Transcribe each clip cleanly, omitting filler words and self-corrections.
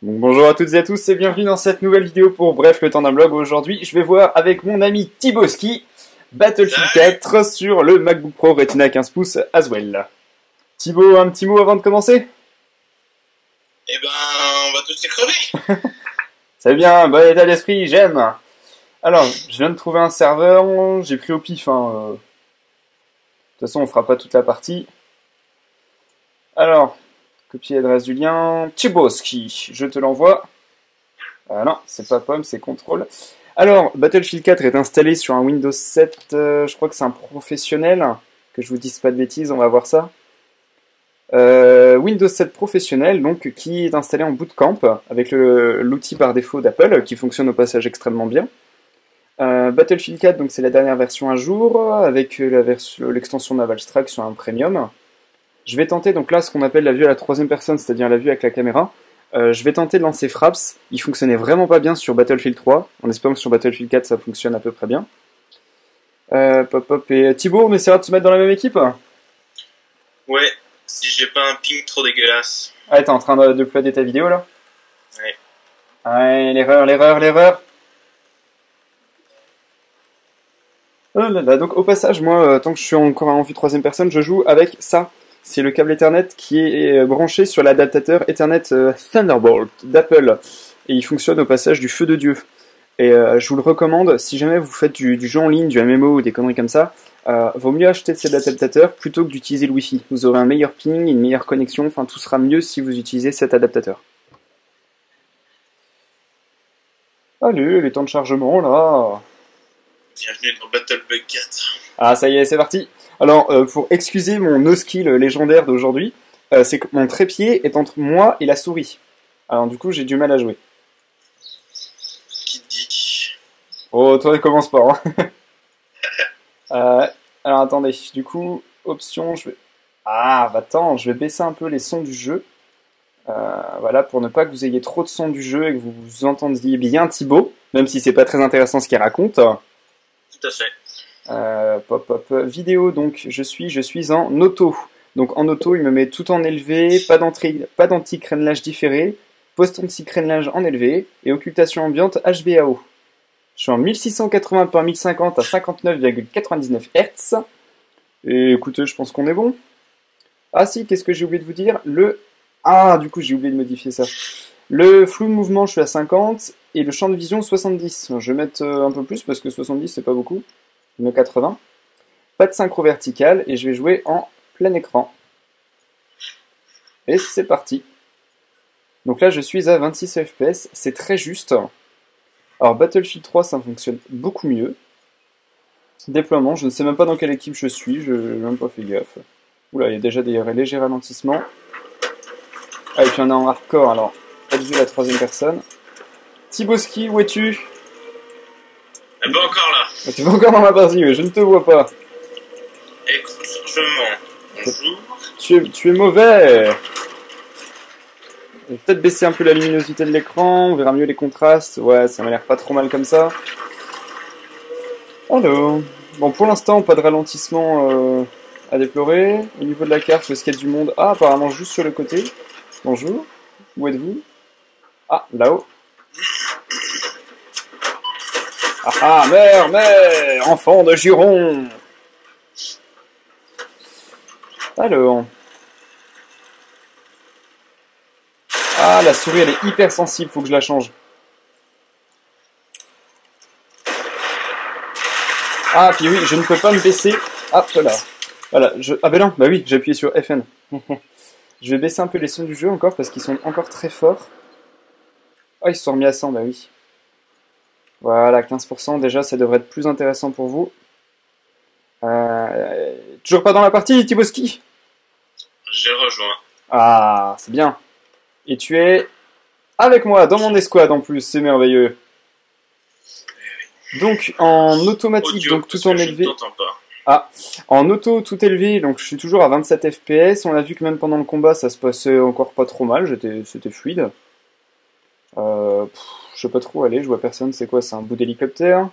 Donc, bonjour à toutes et à tous et bienvenue dans cette nouvelle vidéo pour Bref le temps d'un blog. Aujourd'hui je vais voir avec mon ami Thiboski Battlefield 4 sur le MacBook Pro Retina 15 pouces Haswell. Thibaut, un petit mot avant de commencer? Eh ben, on va tous les crever. C'est bien, bon état d'esprit, j'aime. Alors, je viens de trouver un serveur, j'ai pris au pif. De toute façon on fera pas toute la partie. Alors, copier l'adresse du lien, Thiboski, je te l'envoie. Non, c'est pas pomme, c'est contrôle. Alors, Battlefield 4 est installé sur un Windows 7, je crois que c'est un professionnel, que je vous dise pas de bêtises, on va voir ça. Windows 7 professionnel, donc, qui est installé en bootcamp, avec l'outil par défaut d'Apple, qui fonctionne au passage extrêmement bien. Battlefield 4, donc c'est la dernière version à jour, avec l'extension Navalstrike sur un premium. Je vais tenter, donc là, ce qu'on appelle la vue à la troisième personne, c'est-à-dire la vue avec la caméra. Je vais tenter de lancer Fraps. Il fonctionnait vraiment pas bien sur Battlefield 3, en espérant que sur Battlefield 4 ça fonctionne à peu près bien. Et Thibaut, on essaiera de se mettre dans la même équipe? Ouais, si j'ai pas un ping trop dégueulasse. Ah, t'es en train de uploader ta vidéo là? Ouais. Ouais, l'erreur. Oh là là, donc au passage, moi, tant que je suis encore en vue troisième personne, je joue avec ça. C'est le câble Ethernet qui est branché sur l'adaptateur Ethernet Thunderbolt d'Apple. Et il fonctionne au passage du feu de Dieu. Et je vous le recommande, si jamais vous faites du jeu en ligne, du MMO ou des conneries comme ça, vaut mieux acheter cet adaptateur plutôt que d'utiliser le Wi-Fi. Vous aurez un meilleur ping, une meilleure connexion, enfin tout sera mieux si vous utilisez cet adaptateur. Allez, les temps de chargement là. Bienvenue dans Battlebug 4. Ah, ça y est, c'est parti. Alors, pour excuser mon no-skill légendaire d'aujourd'hui, c'est que mon trépied est entre moi et la souris. Alors, du coup, j'ai du mal à jouer. Qui te dit? Oh, toi, commence pas. Hein. Alors, attendez. Du coup, option, je vais... Ah, bah attends, je vais baisser un peu les sons du jeu. Voilà, pour ne pas que vous ayez trop de sons du jeu et que vous entendiez bien Thibaut, même si c'est pas très intéressant ce qu'il raconte. Tout à fait. Vidéo, donc je suis en auto. Donc en auto, il me met tout en élevé, pas d'anti-crénelage différé, post-anti-crénelage en élevé et occultation ambiante HBAO. Je suis en 1680 par 1050 à 59,99 Hz. Et écoutez, je pense qu'on est bon. Ah si, qu'est-ce que j'ai oublié de vous dire? Ah, du coup, j'ai oublié de modifier ça. Le flou de mouvement, je suis à 50 et le champ de vision 70. Je vais mettre un peu plus parce que 70 c'est pas beaucoup. Je mets 80. Pas de synchro vertical et je vais jouer en plein écran. Et c'est parti. Donc là je suis à 26 FPS, c'est très juste. Alors Battlefield 3 ça fonctionne beaucoup mieux. Déploiement, je ne sais même pas dans quelle équipe je suis, je n'ai même pas fait gaffe. Oula, il y a déjà des légers ralentissements. Ah et puis on est en hardcore alors, pas de vue la troisième personne. Thiboski, où es-tu? Elle est pas encore là. Tu es encore dans ma partie, mais je ne te vois pas. Écoute, je mens. Bonjour. Tu es mauvais. Je vais peut-être baisser un peu la luminosité de l'écran, on verra mieux les contrastes. Ouais, ça m'a l'air pas trop mal comme ça. Alors, bon pour l'instant, pas de ralentissement à déplorer. Au niveau de la carte, est-ce qu'il y a du monde? Ah, apparemment juste sur le côté. Bonjour, où êtes-vous? Ah, là-haut. Ah, mère, enfant de Giron. Alors. Ah, la souris, elle est hyper sensible, faut que je la change. Ah, puis oui, je ne peux pas me baisser. Hop là. Voilà, ah ben non, bah oui, j'ai appuyé sur FN. Je vais baisser un peu les sons du jeu encore, parce qu'ils sont encore très forts. Ah, ils se sont remis à 100, bah oui. Voilà, 15%, déjà, ça devrait être plus intéressant pour vous. Toujours pas dans la partie, Thiboski? J'ai rejoint. Ah, c'est bien. Et tu es avec moi, dans mon escouade en plus, c'est merveilleux. Donc, en automatique, Audio, donc tout en élevé. Je ne t'entends pas. Ah, en auto, tout élevé, donc je suis toujours à 27 FPS. On a vu que même pendant le combat, ça se passait encore pas trop mal, c'était fluide. Je sais pas trop, allez, je vois personne, c'est quoi, c'est un bout d'hélicoptère.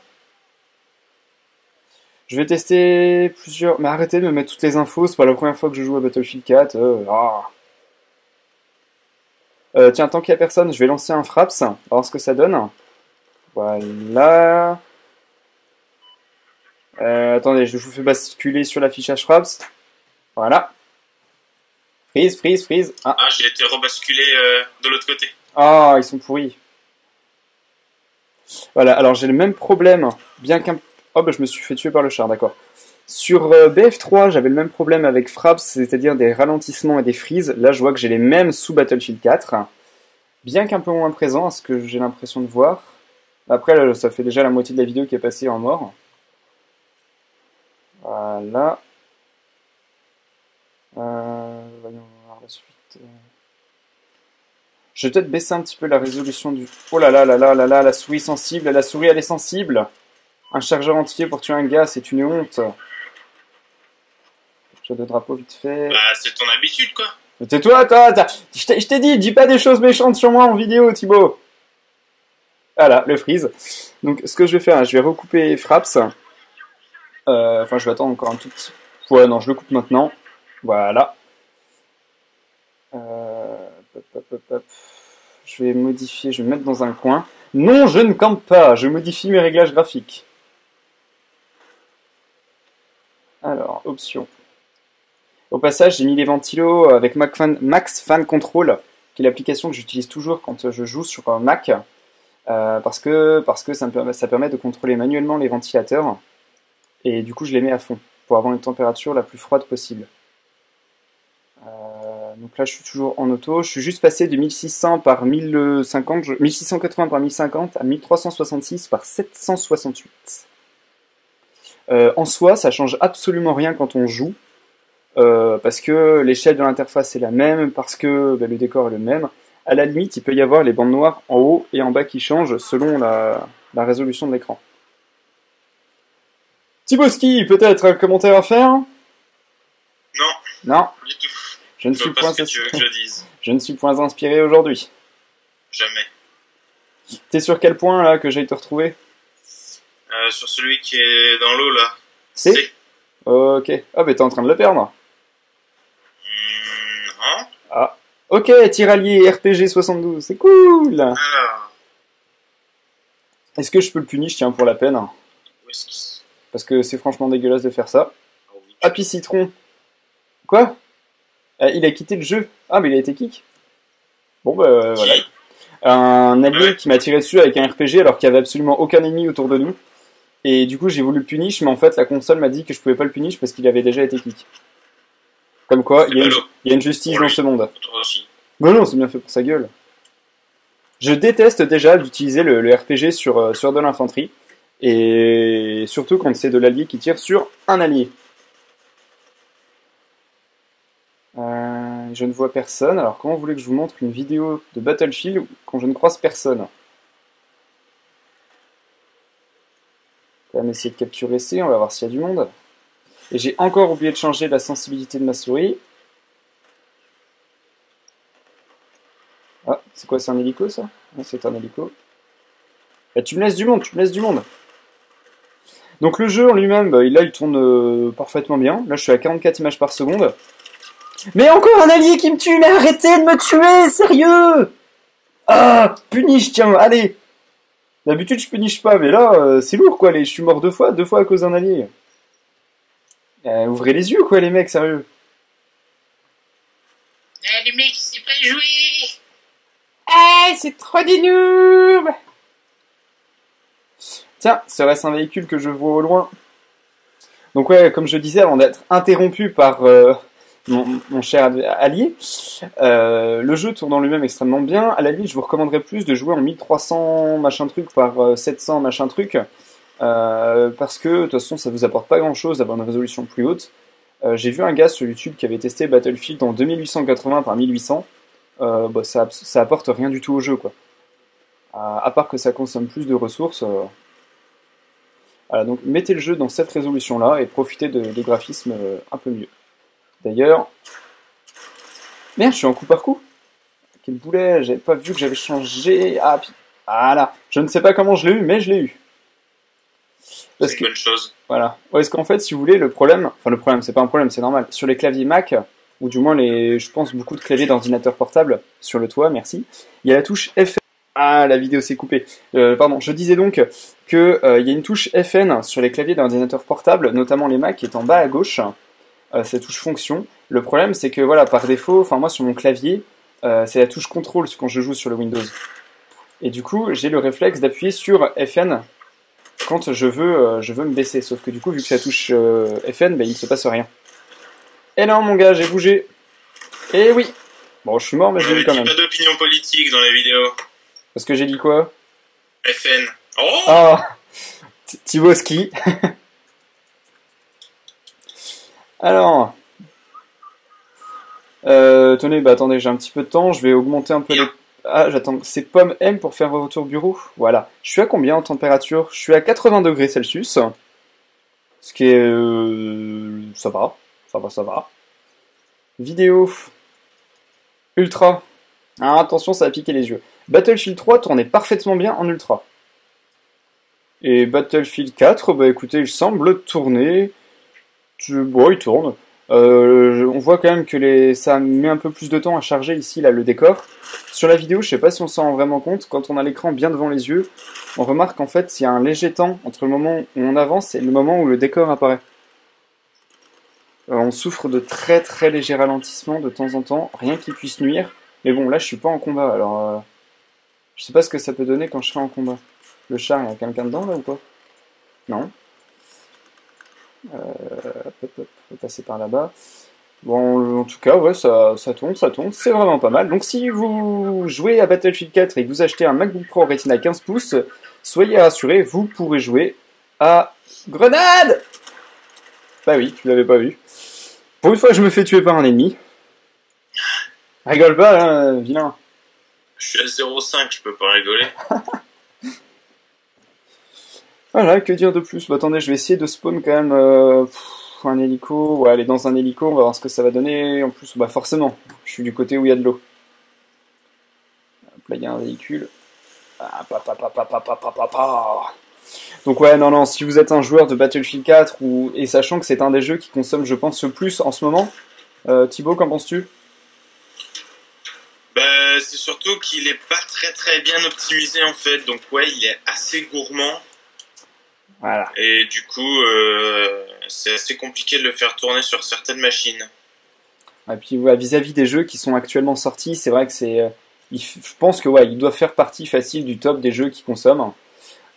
Je vais tester plusieurs... Mais arrêtez de me mettre toutes les infos, c'est pas la première fois que je joue à Battlefield 4. Tiens, tant qu'il n'y a personne, je vais lancer un Fraps, voir ce que ça donne. Voilà. Attendez, je vous fais basculer sur l'affichage Fraps. Voilà. Freeze. Ah, j'ai été rebasculé de l'autre côté. ah, ils sont pourris. Voilà, alors j'ai le même problème, bien qu'un... Oh, bah je me suis fait tuer par le char, d'accord. Sur BF3, j'avais le même problème avec Fraps, c'est-à-dire des ralentissements et des freezes. Là, je vois que j'ai les mêmes sous Battlefield 4. Bien qu'un peu moins présent, à ce que j'ai l'impression de voir. Après, là, ça fait déjà la moitié de la vidéo qui est passée en mort. Voilà. Voyons voir la suite. Je vais peut-être baisser un petit peu la résolution du... Oh là là là là là là, la souris sensible, la souris elle est sensible. Un chargeur entier pour tuer un gars, c'est une honte. Capture de drapeau vite fait. Bah, c'est ton habitude, quoi. Tais-toi, toi, je t'ai dit, dis pas des choses méchantes sur moi en vidéo, Thibaut. Voilà, le freeze. Donc, ce que je vais faire, je vais recouper Fraps. Enfin, je vais attendre encore un tout petit... Ouais, non, je le coupe maintenant. Voilà. Hop. Je vais modifier, je vais me mettre dans un coin. Non, je ne campe pas, je modifie mes réglages graphiques. Alors, options. Au passage, j'ai mis les ventilos avec Max Fan Control, qui est l'application que j'utilise toujours quand je joue sur un Mac, parce que ça permet de contrôler manuellement les ventilateurs, et du coup je les mets à fond, pour avoir une température la plus froide possible. Donc là je suis toujours en auto, je suis juste passé de 1600 par 1050, 1680 par 1050 à 1366 par 768. En soi, ça change absolument rien quand on joue, parce que l'échelle de l'interface est la même, parce que le décor est le même. À la limite, il peut y avoir les bandes noires en haut et en bas qui changent selon la résolution de l'écran. Thiboski, peut-être un commentaire à faire? Non. Non. Du tout. Je ne suis point que tu veux que je dise. Je ne suis point inspiré aujourd'hui. Jamais. T'es sur quel point là que j'aille te retrouver? Sur celui qui est dans l'eau là. C. Ok. Ah, mais t'es en train de le perdre. Non. Ah. Ok, tirallier RPG 72, c'est cool. Alors. Est-ce que je peux le punir, tiens, pour la peine? Où est-ce qu'il... Parce que c'est franchement dégueulasse de faire ça. Oh, oui. Happy Citron. Quoi? Il a quitté le jeu. Ah, mais il a été kick. Bon, bah voilà. Un allié qui m'a tiré dessus avec un RPG alors qu'il n'y avait absolument aucun ennemi autour de nous. Et du coup, j'ai voulu le punish, mais en fait, la console m'a dit que je pouvais pas le punish parce qu'il avait déjà été kick. Comme quoi, il y a une justice dans ce monde. Mais non, c'est bien fait pour sa gueule. Je déteste déjà d'utiliser le RPG sur de l'infanterie. Et surtout quand c'est de l'allié qui tire sur un allié. Je ne vois personne. Alors comment vous voulez que je vous montre une vidéo de Battlefield quand je ne croise personne? On va essayer de capturer C, on va voir s'il y a du monde. Et j'ai encore oublié de changer la sensibilité de ma souris. Ah, c'est quoi, c'est un hélico ça? Non, c'est un hélico. Bah, tu me laisses du monde, Donc le jeu en lui-même, là il tourne parfaitement bien. Là je suis à 44 images par seconde. Mais encore un allié qui me tue, mais arrêtez de me tuer, sérieux! Ah, punish, tiens, allez! D'habitude je punish pas, mais là c'est lourd quoi, je suis mort deux fois à cause d'un allié. Ouvrez les yeux quoi les mecs, sérieux. Les mecs, c'est pas joué! C'est trop des noobs! Tiens, serait-ce un véhicule que je vois au loin? Donc ouais, comme je disais, avant d'être interrompu par mon cher allié, le jeu tourne en lui-même extrêmement bien. À la limite, je vous recommanderais plus de jouer en 1300 machin truc par 700 machin truc, parce que de toute façon, ça vous apporte pas grand-chose d'avoir une résolution plus haute. J'ai vu un gars sur YouTube qui avait testé Battlefield en 2880 par 1800. Ça apporte rien du tout au jeu, quoi. À part que ça consomme plus de ressources. Voilà, donc mettez le jeu dans cette résolution-là et profitez des graphismes un peu mieux. D'ailleurs... Merde, je suis en coup par coup. Quel boulet, j'avais pas vu que j'avais changé... Ah, puis... Voilà, je ne sais pas comment je l'ai eu, mais je l'ai eu. C'est une bonne chose. Voilà. Ouais, parce qu'en fait, si vous voulez, le problème, c'est pas un problème, c'est normal. Sur les claviers Mac, ou du moins je pense beaucoup de claviers d'ordinateur portable sur le toit, merci. Il y a la touche FN. Ah, la vidéo s'est coupée. Pardon, je disais donc que il y a une touche FN sur les claviers d'ordinateur portable, notamment les Mac, qui est en bas à gauche. Cette touche fonction. Le problème, c'est que voilà, par défaut, enfin moi sur mon clavier, c'est la touche contrôle quand je joue sur le Windows. Et du coup, j'ai le réflexe d'appuyer sur FN quand je veux me baisser. Sauf que du coup, vu que ça touche FN, ben, il ne se passe rien. Et non, mon gars, j'ai bougé. Et oui. Bon, je suis mort, mais j'ai vu quand même. Pas d'opinion politique dans les vidéos. Parce que j'ai dit quoi? FN. Oh ah Thiboski. Alors. Tenez, bah attendez, j'ai un petit peu de temps. Je vais augmenter un peu les... Ah, j'attends. C'est pomme M pour faire retour bureau. Voilà. Je suis à combien en température? Je suis à 80 degrés Celsius. Ce qui est... ça va. Ça va. Vidéo. Ultra. Ah, attention, ça va piquer les yeux. Battlefield 3 tournait parfaitement bien en ultra. Et Battlefield 4, bah écoutez, il semble tourner. Bon, il tourne. On voit quand même que ça met un peu plus de temps à charger ici, là, le décor. Sur la vidéo, je sais pas si on s'en rend vraiment compte, quand on a l'écran bien devant les yeux, on remarque qu'en fait, il y a un léger temps entre le moment où on avance et le moment où le décor apparaît. On souffre de très très légers ralentissements de temps en temps, rien qui puisse nuire. Mais bon, là, je suis pas en combat, alors... je sais pas ce que ça peut donner quand je serai en combat. Le char, il y a quelqu'un dedans, là, ou pas? Non. On va passer par là-bas. Bon, en tout cas, ouais, ça tourne, c'est vraiment pas mal. Donc si vous jouez à Battlefield 4 et que vous achetez un MacBook Pro Retina 15 pouces, soyez rassurés, vous pourrez jouer à Grenade. Bah oui, tu l'avais pas vu. Pour une fois, je me fais tuer par un ennemi. Rigole pas, là, vilain. Je suis à 0,5, je peux pas rigoler. Voilà, que dire de plus? Bah, attendez, je vais essayer de spawn quand même un hélico. Ouais, aller dans un hélico, on va voir ce que ça va donner. En plus, bah forcément, je suis du côté où il y a de l'eau. Là, il y a un véhicule. Ah, Donc ouais, non, si vous êtes un joueur de Battlefield 4, et sachant que c'est un des jeux qui consomme, je pense, le plus en ce moment, Thibaut, qu'en penses-tu? Bah, c'est surtout qu'il est pas très très bien optimisé en fait, donc ouais, il est assez gourmand. Voilà. Et du coup, c'est assez compliqué de le faire tourner sur certaines machines. Et puis ouais, vis-à-vis des jeux qui sont actuellement sortis, c'est vrai que c'est... je pense que ouais, ils doivent faire partie facile du top des jeux qui consomment.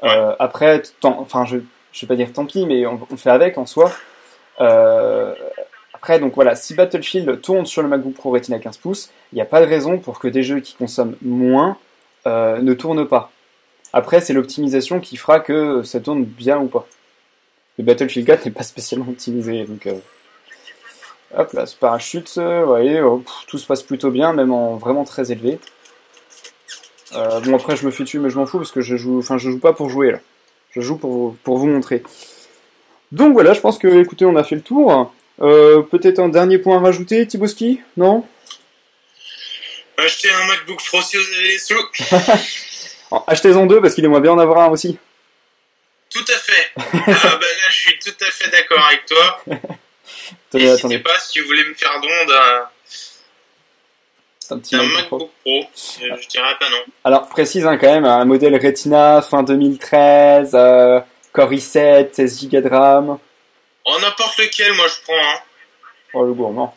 Ouais. Après, enfin, je vais pas dire tant pis, mais on fait avec en soi. Après, donc voilà, si Battlefield tourne sur le MacBook Pro Retina 15 pouces, il n'y a pas de raison pour que des jeux qui consomment moins ne tournent pas. Après, c'est l'optimisation qui fera que ça tourne bien ou pas. Le Battlefield 4 n'est pas spécialement optimisé, donc... Hop là, ce parachute, voyez, tout se passe plutôt bien, même en vraiment très élevé. Bon, après, je me fais tuer, mais je m'en fous, parce que je joue pas pour jouer, là. Je joue pour vous montrer. Donc voilà, je pense que, écoutez, on a fait le tour. Peut-être un dernier point à rajouter, Thiboski? Non? Acheter un MacBook Pro si vous avez les sous. Achetez-en deux, parce qu'il aimerait bien en avoir un aussi. Tout à fait. Bah là, je suis tout à fait d'accord avec toi. N'hésitez pas si vous voulez me faire don d'un MacBook Pro. Je dirais pas non. Alors, précise quand même, un modèle Retina fin 2013, Core i7, 16 Go de RAM. Oh, n'importe lequel, moi je prends. Hein. Oh, le gourmand.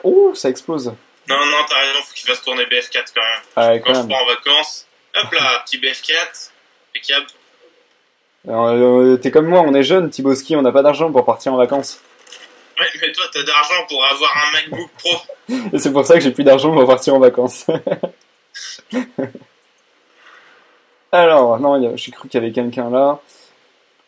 Oh, ça explose. Non, t'as raison, faut qu'il fasse tourner BF4 quand même. Ouais, quand je pars en vacances, hop là, petit BF4, impeccable. T'es comme moi, on est jeune, Thiboski, on n'a pas d'argent pour partir en vacances. Ouais, mais toi, t'as d'argent pour avoir un MacBook Pro. Et c'est pour ça que j'ai plus d'argent pour partir en vacances. Alors, non, j'ai cru qu'il y avait quelqu'un là.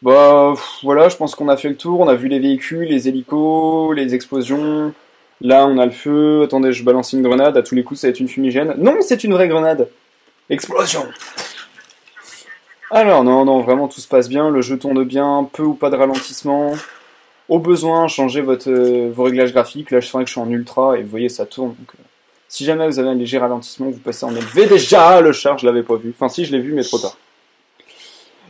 Bah, voilà, je pense qu'on a fait le tour. On a vu les véhicules, les hélicos, les explosions. Là, on a le feu. Attendez, je balance une grenade. À tous les coups, ça va être une fumigène. Non, c'est une vraie grenade. Explosion. Alors, non, vraiment, tout se passe bien. Le jeu tourne bien. Peu ou pas de ralentissement. Au besoin, changez vos réglages graphiques. Là, je sens que je suis en ultra et vous voyez, ça tourne. Donc, si jamais vous avez un léger ralentissement, vous passez en élevé. Déjà, le char, je l'avais pas vu. Enfin, si, je l'ai vu, mais trop tard.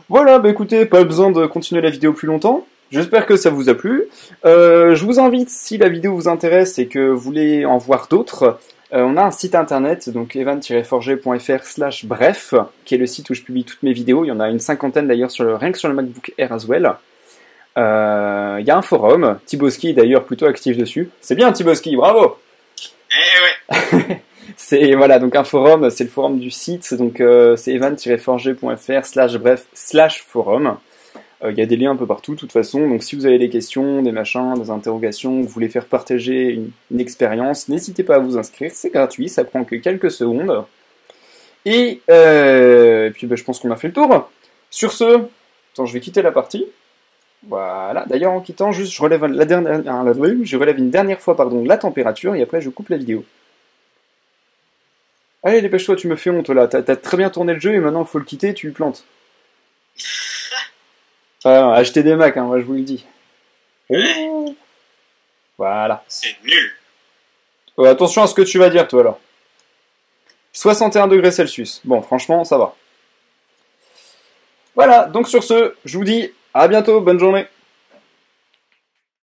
Voilà, bah écoutez, pas besoin de continuer la vidéo plus longtemps. J'espère que ça vous a plu. Je vous invite, si la vidéo vous intéresse et que vous voulez en voir d'autres, on a un site internet, donc evan-forger.fr/bref, qui est le site où je publie toutes mes vidéos. Il y en a une cinquantaine d'ailleurs rien que sur le MacBook Air as well. Il y a un forum, Thiboski est d'ailleurs plutôt actif dessus. C'est bien Thiboski, bravo. Ouais. Voilà, donc un forum, c'est le forum du site, donc c'est evan-forger.fr/bref/forum. Il y a des liens un peu partout de toute façon, donc si vous avez des questions, des machins, des interrogations, vous voulez faire partager une expérience, n'hésitez pas à vous inscrire, c'est gratuit, ça prend que quelques secondes. Et puis je pense qu'on a fait le tour. Sur ce, attends, je vais quitter la partie. Voilà, d'ailleurs en quittant, juste je relève une dernière fois la température et après je coupe la vidéo. Allez, dépêche-toi, tu me fais honte là, t'as très bien tourné le jeu et maintenant il faut le quitter, tu plantes. Achetez des Macs, hein, moi je vous le dis. Oh. Voilà. C'est nul. Attention à ce que tu vas dire, toi, alors. 61 degrés Celsius. Bon, franchement, ça va. Voilà, donc sur ce, je vous dis à bientôt, bonne journée.